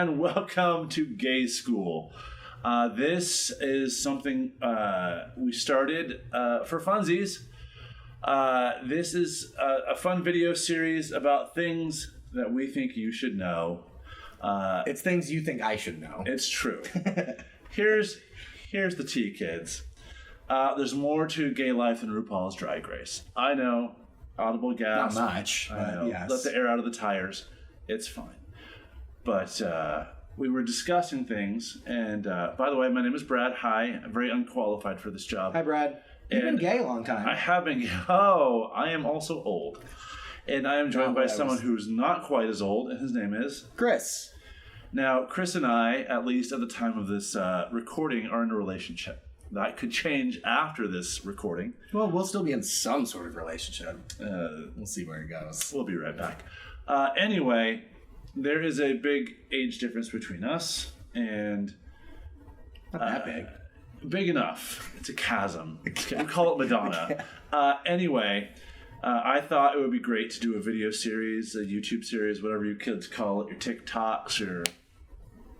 and welcome to Gay School. This is something we started for funsies. This is a fun video series about things that we think you should know. It's things you think I should know. It's true. Here's the tea, kids. There's more to gay life than RuPaul's Drag Race. I know. Audible gasp. Not much. I know. Yes. Let the air out of the tires. It's fine. But we were discussing things, and by the way, my name is Brad. Hi. I'm very unqualified for this job. Hi, Brad. You've been gay a long time. I have been. Oh, I am also old. And I am joined by someone who's not quite as old, and his name is... Chris. Now, Chris and I, at least at the time of this recording, are in a relationship. That could change after this recording. Well, we'll still be in some sort of relationship. We'll see where it goes. We'll be right back. Anyway, there is a big age difference between us, and... Not that big. Big enough. It's a chasm. We call it Madonna. Anyway, I thought it would be great to do a video series, a YouTube series, whatever you kids call it, your TikToks, your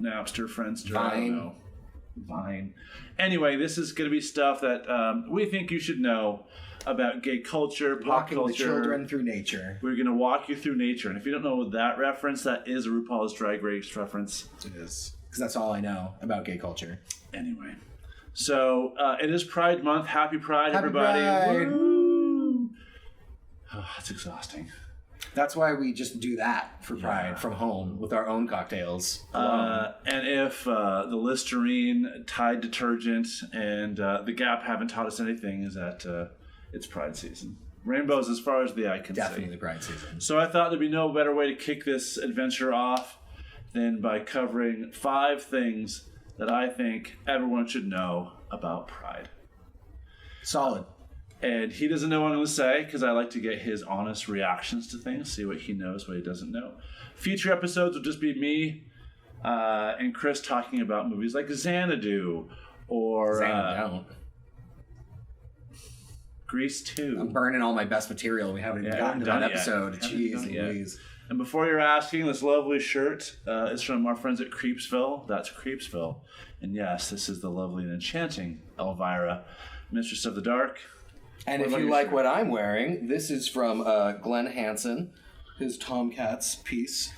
Napster, Friendster, I don't know. Vine. Anyway, this is going to be stuff that we think you should know about gay culture, pop Walking culture. the children through nature. We're going to walk you through nature. And if you don't know that reference, that is a RuPaul's Drag Race reference. It is. Because that's all I know about gay culture. Anyway. So, it is Pride Month. Happy Pride, Happy everybody. Pride. Woo! Oh, it's exhausting. That's why we just do that for Pride from home with our own cocktails. And if the Listerine, Tide detergent, and the Gap haven't taught us anything, is that it's Pride season. Rainbows as far as the eye can see. Definitely Pride season. So I thought there'd be no better way to kick this adventure off than by covering 5 things that I think everyone should know about Pride. Solid. And he doesn't know what I'm going to say because I like to get his honest reactions to things, see what he knows, what he doesn't know. Future episodes will just be me and Chris talking about movies like Xanadu or Xanadu. Grease 2. I'm burning all my best material. We haven't even gotten to that episode. Haven't Jeez done it yet. Louise. And before you're asking, this lovely shirt is from our friends at Creepsville. That's Creepsville. And yes, this is the lovely and enchanting Elvira, Mistress of the Dark. And if you like what I'm wearing, this is from Glenn Hansen, his Tomcats piece.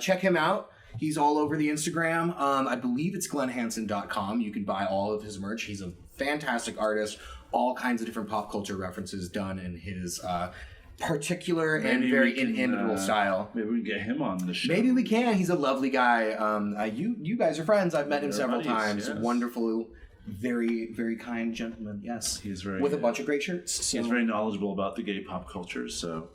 Check him out. He's all over the Instagram. I believe it's glennhansen.com. You can buy all of his merch. He's a fantastic artist. All kinds of different pop culture references done in his particular and very inimitable style. Maybe we can get him on the show. Maybe we can. He's a lovely guy. You guys are friends. I've met him several times. Yes. Wonderful, very, very kind gentleman. Yes. He's very... With a bunch of great shirts. So. He's very knowledgeable about the gay pop culture, so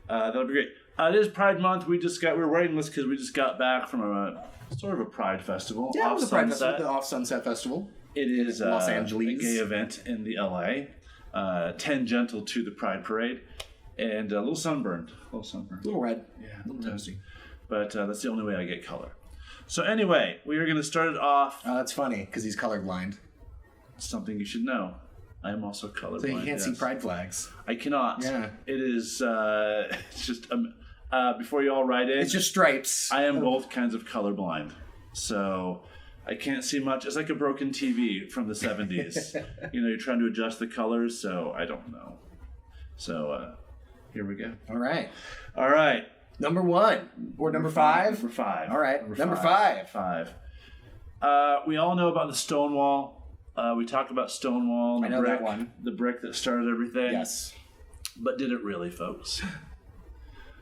that'll be great. It is Pride Month. We're writing this because we just got back from a sort of a Pride festival. Yeah, it was a Pride Festival, the Off Sunset Festival. It is Los Angeles. A gay event in the LA, tangential to the Pride Parade, and a little sunburned. A little red. Yeah, a little toasty. But that's the only way I get color. So anyway, we are going to start it off. That's funny, because he's colorblind. Something you should know. I am also colorblind. So you can't see Pride flags. I cannot. Yeah. It is, it's just, before you all write in. It's just stripes. I am both kinds of colorblind. So I can't see much. It's like a broken TV from the 70s. You're trying to adjust the colors, so I don't know. So here we go. All right. Number 1. Or number 5? Number 5. All right. Number 5. 5. We all know about the Stonewall. We talk about Stonewall. I know that one. The brick that started everything. Yes. But did it really, folks?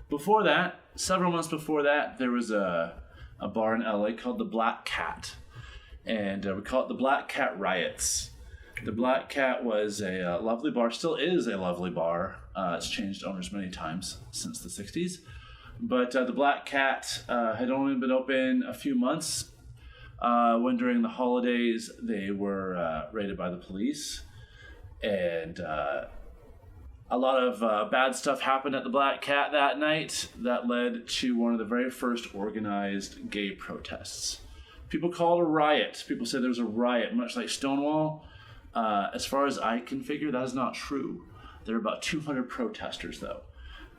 Before that, several months before that, there was a bar in LA called the Black Cat. And we call it the Black Cat Riots. The Black Cat was a lovely bar, still is a lovely bar. It's changed owners many times since the 60s. But the Black Cat had only been open a few months when during the holidays they were raided by the police. And a lot of bad stuff happened at the Black Cat that night that led to one of the very first organized gay protests. People call it a riot. People say there's a riot, much like Stonewall. As far as I can figure, that is not true. There are about 200 protesters, though.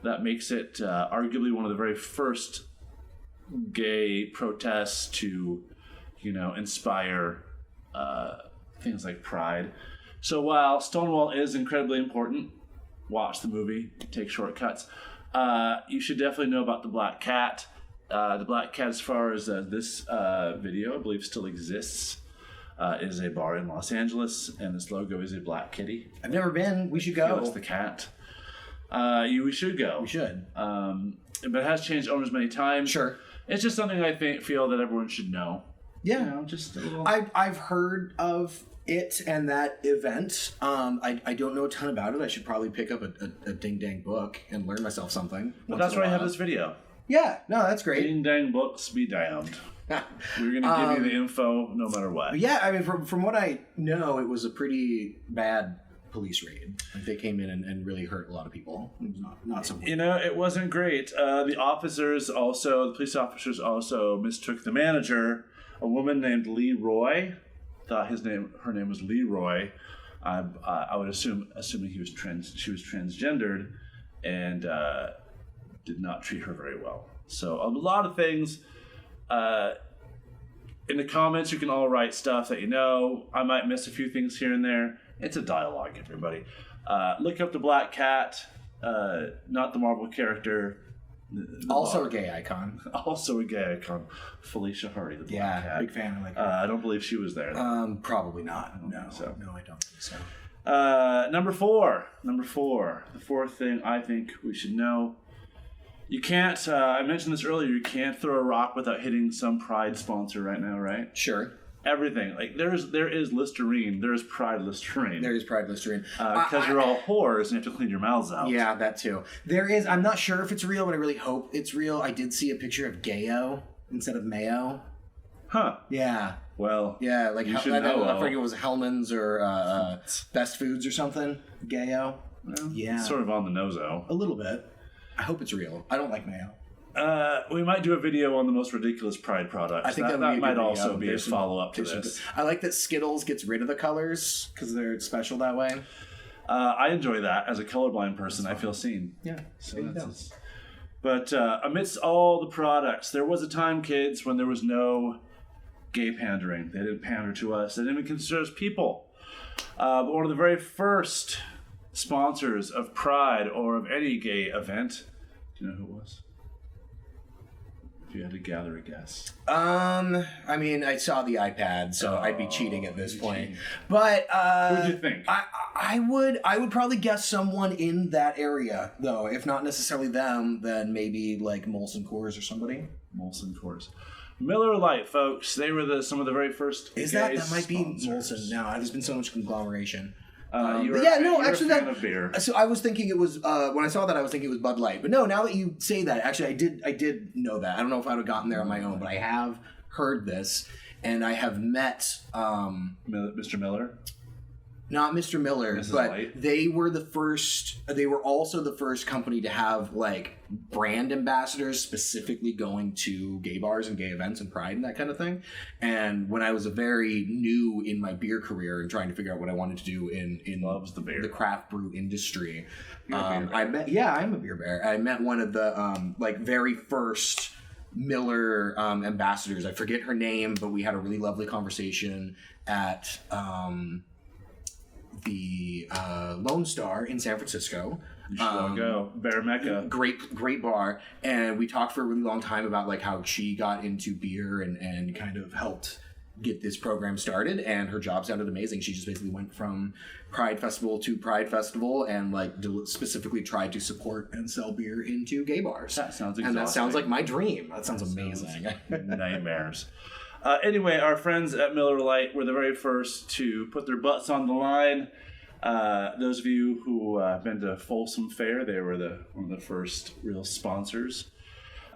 That makes it arguably one of the very first gay protests to, inspire things like pride. So while Stonewall is incredibly important, watch the movie, take shortcuts. You should definitely know about the Black Cat. The Black Cat, as far as this video, I believe still exists, is a bar in Los Angeles, and its logo is a black kitty. I've never been. We should go. That's the cat. We should go. We should. But it has changed owners many times. Sure. It's just something I feel that everyone should know. Yeah. Just a little... I've heard of it and that event. I don't know a ton about it. I should probably pick up a ding dang book and learn myself something. But that's why I have this video. Yeah, no, that's great. Ding dang books be damned. We're gonna give you the info no matter what. Yeah, I mean, from what I know, it was a pretty bad police raid. Like they came in and really hurt a lot of people. It was not so. It wasn't great. The police officers also mistook the manager, a woman named Lee Roy. Thought her name was Leroy. I would assuming she was transgendered, and did not treat her very well. So a lot of things. In the comments, you can all write stuff that you know. I might miss a few things here and there. It's a dialogue, everybody. Look up the Black Cat, not the Marvel character. Also a gay icon. Also a gay icon. Felicia Hardy, the Black Cat. Big fan. I like her. I don't believe she was there. Probably not. No, I don't think so. Number four. The fourth thing I think we should know. You can't, I mentioned this earlier, you can't throw a rock without hitting some Pride sponsor right now, right? Sure. Everything. Like, there is Listerine. There is Pride Listerine. There is Pride Listerine. Because you're all whores and you have to clean your mouths out. Yeah, that too. There is, I'm not sure if it's real, but I really hope it's real. I did see a picture of Gayo instead of Mayo. Huh. Yeah. Well, yeah, like you should know. I forget it was Hellman's or Best Foods or something. Gayo. Well, yeah. Sort of on the nose-o. A little bit. I hope it's real. I don't like mayo. We might do a video on the most ridiculous Pride products. I think that might also be a follow-up to this. I like that Skittles gets rid of the colors because they're special that way. I enjoy that. As a colorblind person, I feel seen. Yeah. So that's But amidst all the products, there was a time, kids, when there was no gay pandering. They didn't pander to us. They didn't even consider us people. But one of the very first sponsors of Pride or of any gay event, do you know who it was? If you had to gather a guess. I mean, I saw the iPad, so I'd be cheating at this point. But who would you think? I would probably guess someone in that area, though. If not necessarily them, then maybe like Molson Coors or somebody. Molson Coors. Miller Lite, folks. They were some of the very first. Is that might be Molson now? There's been so much conglomeration. You're a fan of beer. So I was thinking it was when I saw that I was thinking it was Bud Light, but no. Now that you say that, actually, I did know that. I don't know if I would have gotten there on my own, but I have heard this, and I have met Mr. Miller. Not Mr. Miller, Mrs. but Light. they were the first. They were also the first company to have like brand ambassadors specifically going to gay bars and gay events and Pride and that kind of thing. And when I was very new in my beer career and trying to figure out what I wanted to do in Loves the beer. the craft brew industry, You're a beer bear. I'm a beer bear. I met one of the like very first Miller ambassadors. I forget her name, but we had a really lovely conversation at the Lone Star in San Francisco. You should all go. Bear Mecca. Great bar. And we talked for a really long time about like how she got into beer and kind of helped get this program started, and her job sounded amazing. She just basically went from Pride Festival to Pride Festival and like specifically tried to support and sell beer into gay bars. That sounds exhausting. And that sounds like my dream. That sounds amazing. Nightmares. Anyway, our friends at Miller Lite were the very first to put their butts on the line. Those of you who have been to Folsom Fair, they were one of the first real sponsors.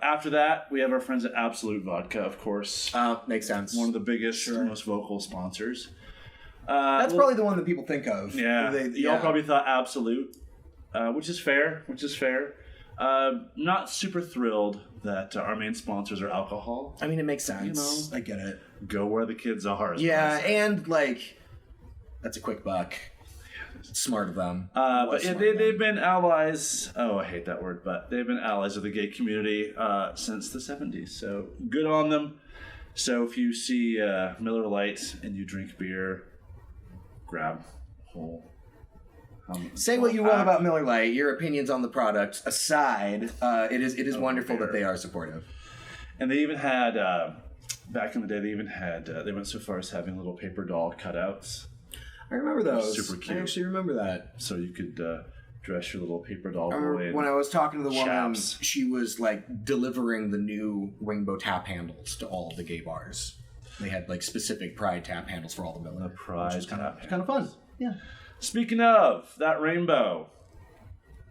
After that, we have our friends at Absolute Vodka, of course. Makes sense. One of the biggest, most vocal sponsors. That's probably the one that people think of. Yeah. Y'all probably thought Absolute, which is fair. Not super thrilled that our main sponsors are alcohol. I mean, it makes sense. I get it. Go where the kids are. Yeah, and like, that's a quick buck. Smart of them. But yeah, they've been allies. Oh, I hate that word, but they've been allies of the gay community since the 70s. So good on them. So if you see Miller Lite and you drink beer, grab a whole. Say what you will about Miller Lite. Your opinions on the product aside, it is wonderful that they are supportive. And they even had back in the day. They went so far as having little paper doll cutouts. I remember those. Super cute. I actually remember that. So you could dress your little paper doll boy. When I was talking to the woman, chaps. She was like delivering the new rainbow tap handles to all of the gay bars. They had like specific Pride tap handles for all the Miller. The Pride tap. Kind of fun. Yeah. Speaking of that rainbow,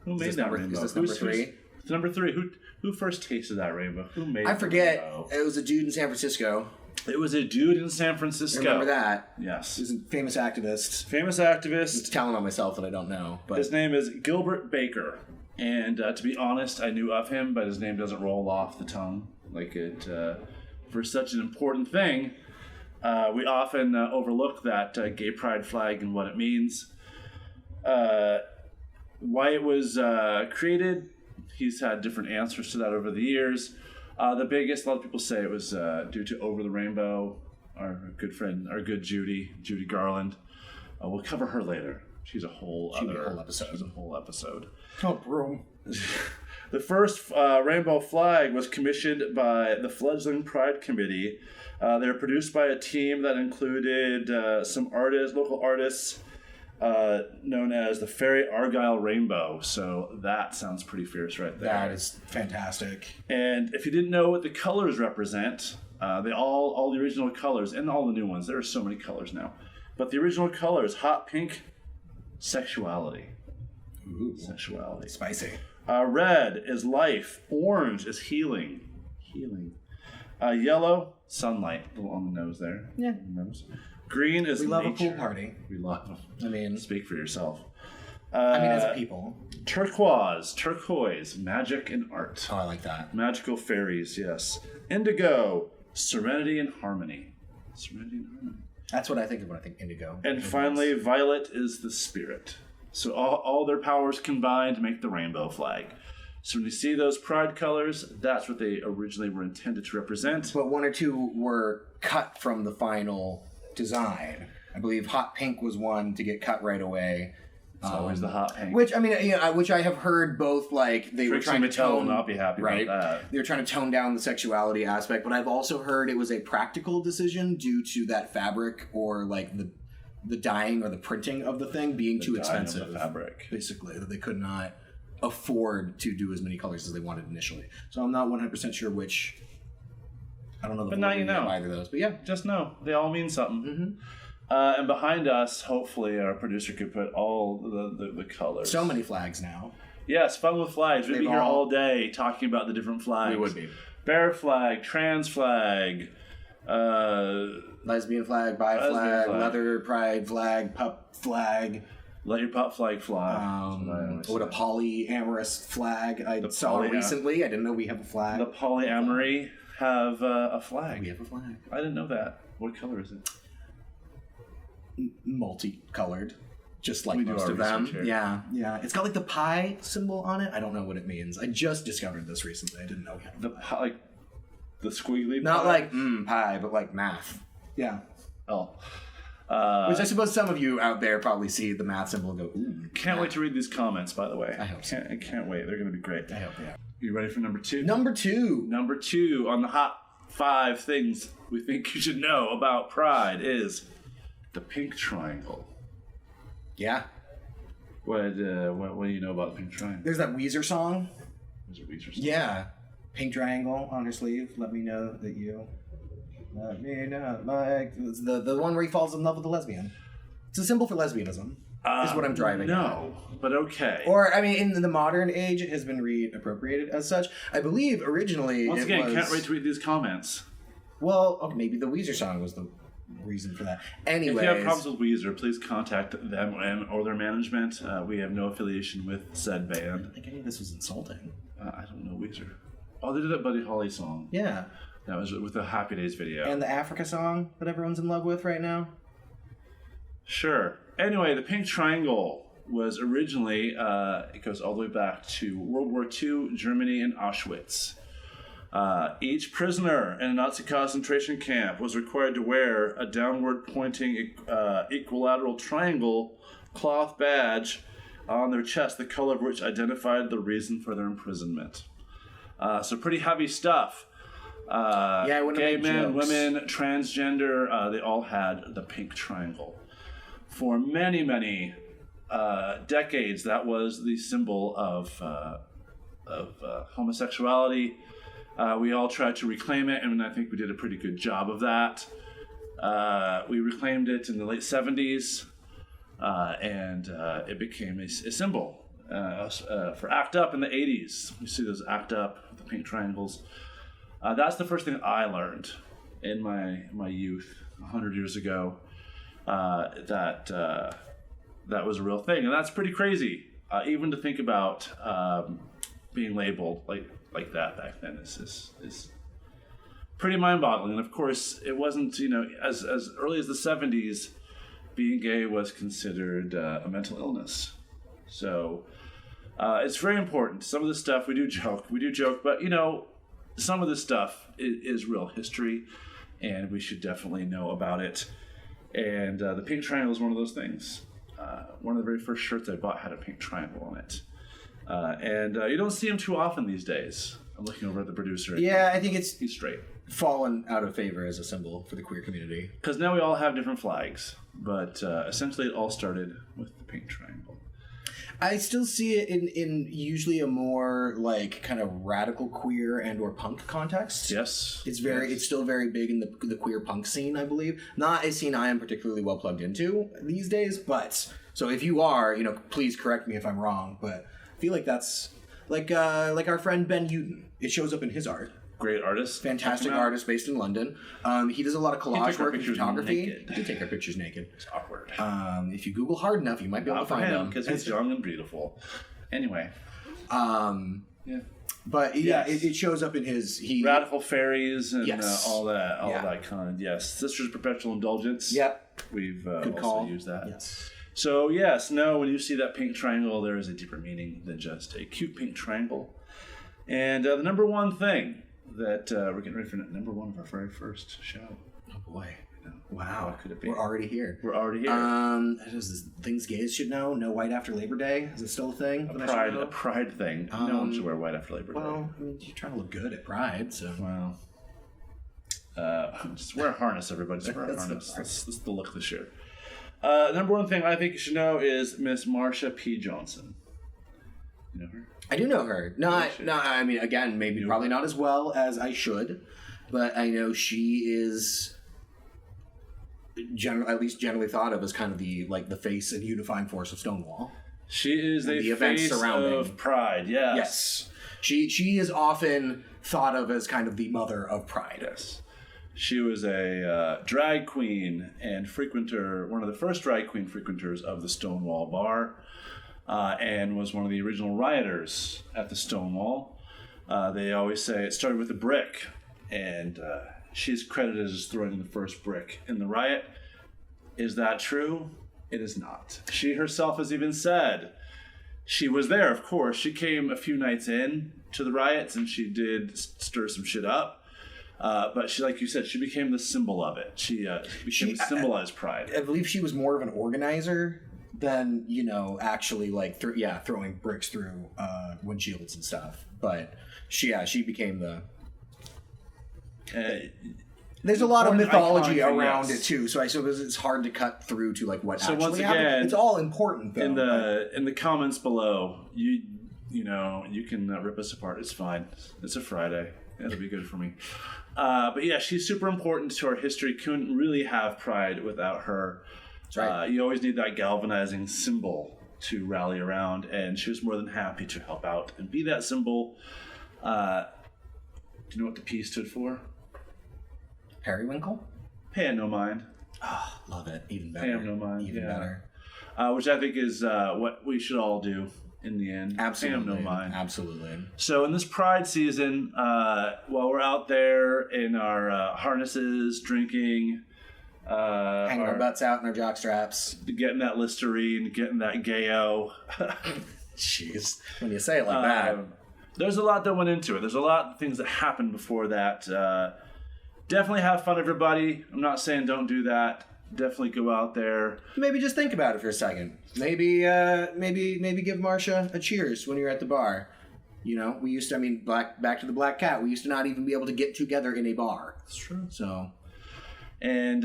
who made that rainbow? Is this number 3? It's number 3. Who first tasted that rainbow? Who made? I forget. Rainbow? It was a dude in San Francisco. It was a dude in San Francisco. Remember that? Yes. He was a famous activist. Famous activist. It's telling on myself that I don't know. But his name is Gilbert Baker. And to be honest, I knew of him, but his name doesn't roll off the tongue like it. For such an important thing, we often overlook that gay pride flag and what it means. Why it was created, he's had different answers to that over the years. The biggest, a lot of people say it was due to Over the Rainbow, our good friend, our good Judy Garland. We'll cover her later. She's a whole episode. She's a whole episode. Oh, bro. The first rainbow flag was commissioned by the Fledgling Pride Committee. They were produced by a team that included some local artists, known as the Fairy Argyle Rainbow. So that sounds pretty fierce right there. That is fantastic. And if you didn't know what the colors represent, they all the original colors and all the new ones. There are so many colors now, but the original colors: hot pink, sexuality. Ooh, sexuality. Spicy. Red is life. Orange is healing. Yellow, sunlight. A little on the nose there. Yeah. Nose. Green is we love nature. a pool party. We love them. I mean, speak for yourself. As a people. Turquoise, magic and art. Oh, I like that. Magical fairies, yes. Indigo, serenity and harmony. That's what I think of when I think indigo. And finally, violet is the spirit. So all their powers combine to make the rainbow flag. So when you see those pride colors, that's what they originally were intended to represent. But one or two were cut from the final design. I believe hot pink was one to get cut right away. It's always the hot pink. Which which I have heard both like they were trying to tone. Will not be happy about that. They were trying to tone down the sexuality aspect, but I've also heard it was a practical decision due to that fabric or like the dyeing or the printing of the thing being too expensive. Of the fabric, basically, that they could not afford to do as many colors as they wanted initially. So I'm not 100% sure which. I don't know the but now you know either of those, but yeah, just know they all mean something. Mm-hmm. And behind us, hopefully, our producer could put all the colors. So many flags now. Yes, fun with flags. We'd be here all day talking about the different flags. We would be. Bear flag, trans flag, lesbian flag, bi flag, leather pride flag, pup flag. Let your pup flag fly. What a polyamorous flag I saw recently. I didn't know we have a flag. The polyamory have a flag. We have a flag. I didn't know that. What color is it? Multicolored, just like most of them. Here. Yeah. It's got like the pi symbol on it. I don't know what it means. I just discovered this recently. I didn't know. Like the squiggly. Not like pi, but like math. Yeah. Oh. Which I suppose some of you out there probably see the math symbol and go, ooh. Can't wait to read these comments, by the way. I hope so. I can't wait. They're going to be great. I hope, yeah. You ready for number 2? Number 2 on the hot 5 things we think you should know about Pride is the pink triangle. Yeah. What do you know about the pink triangle? There's that Weezer song. There's a Weezer song. Yeah. Pink triangle on her sleeve. Let me know that you. Let me know. Like the one where he falls in love with a lesbian. It's a symbol for lesbianism. Is what I'm driving at. But okay. Or, I mean, in the modern age, it has been reappropriated as such. I believe originally Once again, can't wait to read these comments. Well, okay, maybe the Weezer song was the reason for that. Anyways. If you have problems with Weezer, please contact them or their management. We have no affiliation with said band. I think any of this was insulting. I don't know Weezer. Oh, they did that Buddy Holly song. Yeah. That was with the Happy Days video. And the Africa song that everyone's in love with right now. Sure. Anyway, the pink triangle was originally, it goes all the way back to World War II, Germany, and Auschwitz. Each prisoner in a Nazi concentration camp was required to wear a downward pointing equilateral triangle cloth badge on their chest, the color of which identified the reason for their imprisonment. So pretty heavy stuff. Gay men, women, transgender, they all had the pink triangle. For many, many decades, that was the symbol of homosexuality. We all tried to reclaim it, and I think we did a pretty good job of that. We reclaimed it in the late 70s, and it became a symbol. For ACT UP in the 80s, you see those ACT UP, the pink triangles. That's the first thing I learned in my youth, 100 years ago, that was a real thing. And that's pretty crazy, even to think about being labeled like that back then is pretty mind-boggling. And of course, it wasn't, as early as the 70s, being gay was considered a mental illness. So it's very important. Some of the stuff we do joke, but some of this stuff is real history, and we should definitely know about it. And the pink triangle is one of those things. One of the very first shirts I bought had a pink triangle on it. And you don't see them too often these days. I'm looking over at the producer. Yeah, I think he's straight. Fallen out of favor as a symbol for the queer community. Because now we all have different flags, but essentially it all started with the pink triangle. I still see it in usually a more kind of radical queer and or punk context. Yes. It's still very big in the queer punk scene, I believe. Not a scene I am particularly well plugged into these days, but so if you are, please correct me if I'm wrong, but I feel like that's like our friend Ben Uden. It shows up in his art. Great artist. Fantastic artist based in London. He does a lot of collage work and photography. Naked. He did take our pictures naked. It's awkward. If you Google hard enough, you might be able to find him. Because he's young and beautiful. Anyway. Yeah. But it shows up in his... Radical Fairies and all that kind of... Yes. Sisters of Perpetual Indulgence. Yep. We've also call. Used that. Yes. So, when you see that pink triangle, there is a deeper meaning than just a cute pink triangle. And the number one thing that we're getting ready for number one of our very first show. Oh boy. Wow. What could it be? We're already here. Things gays should know. No white after Labor Day. Is it still a thing? A pride thing. No one should wear white after Labor Day. Well, you're trying to look good at Pride, so. Well. Just wear a harness, everybody. Just wear a harness. That's the look this year. Number one thing I think you should know is Miss Marsha P. Johnson. You know her? I do know her. I mean, again, maybe probably not as well as I should, but I know she is at least generally thought of as kind of the face and unifying force of Stonewall. She is the face of Pride. Yes. She is often thought of as kind of the mother of Pride. Yes. She was a drag queen and one of the first drag queen frequenters of the Stonewall Bar. And was one of the original rioters at the Stonewall. They always say it started with a brick, and she's credited as throwing the first brick in the riot. Is that true? It is not. She herself has even said she was there, of course. She came a few nights in to the riots, and she did stir some shit up. But she, like you said, she became the symbol of it. She symbolized Pride. I believe she was more of an organizer than actually throwing bricks through windshields and stuff. But she became the. There's a lot of mythology around it too, so I suppose it's hard to cut through to what actually once again, happened. It's all important though. In the comments below, you can rip us apart. It's fine. It's a Friday. It'll be good for me. But yeah, she's super important to our history. Couldn't really have Pride without her. That's right. You always need that galvanizing symbol to rally around, and she was more than happy to help out and be that symbol. Do you know what the P stood for? Periwinkle? Pay no mind. Oh, love it. Even better. Pay no mind. Even better. Which I think is what we should all do in the end. Absolutely. Pay no mind. Absolutely. So in this Pride season, while we're out there in our harnesses, drinking, Hanging our butts out in our jock straps. Getting that Listerine, getting that Gayo. Jeez. When you say it like that. There's a lot that went into it. There's a lot of things that happened before that. Definitely have fun, everybody. I'm not saying don't do that. Definitely go out there. Maybe just think about it for a second. Maybe give Marsha a cheers when you're at the bar. You know, we used to, back to the Black Cat, we used to not even be able to get together in a bar. That's true. So. And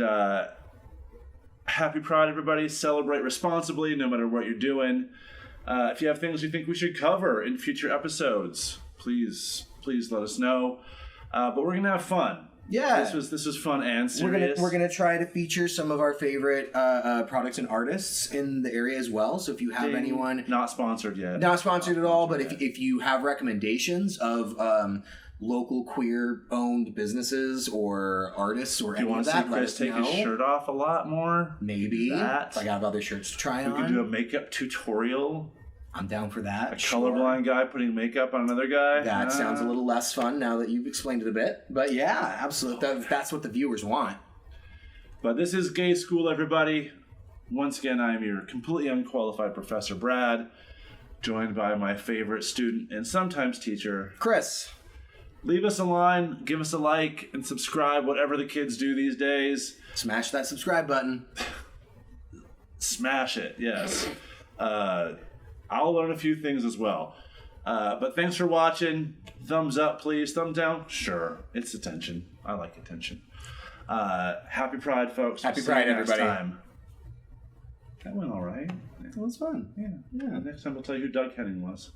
happy Pride, everybody. Celebrate responsibly, no matter what you're doing. If you have things you think we should cover in future episodes, please let us know. But we're going to have fun. Yeah, this was fun and serious. We're gonna try to feature some of our favorite products and artists in the area as well. So if you have anyone not sponsored yet, not sponsored at all, but if you have recommendations of local queer owned businesses or artists or any of that, let us know. Take his shirt off a lot more. Maybe if I have other shirts to try on. We could do a makeup tutorial. I'm down for that. A colorblind guy putting makeup on another guy. That sounds a little less fun now that you've explained it a bit. But yeah, absolutely. That's what the viewers want. But this is Gay School, everybody. Once again, I am your completely unqualified Professor Brad, joined by my favorite student and sometimes teacher, Chris. Leave us a line, give us a like, and subscribe, whatever the kids do these days. Smash that subscribe button. Smash it, yes. I'll learn a few things as well. But thanks for watching. Thumbs up, please. Thumbs down? Sure. It's attention. I like attention. Happy Pride, folks. Happy Pride, everybody. Time. That went all right. That was fun. Yeah. Next time we'll tell you who Doug Henning was.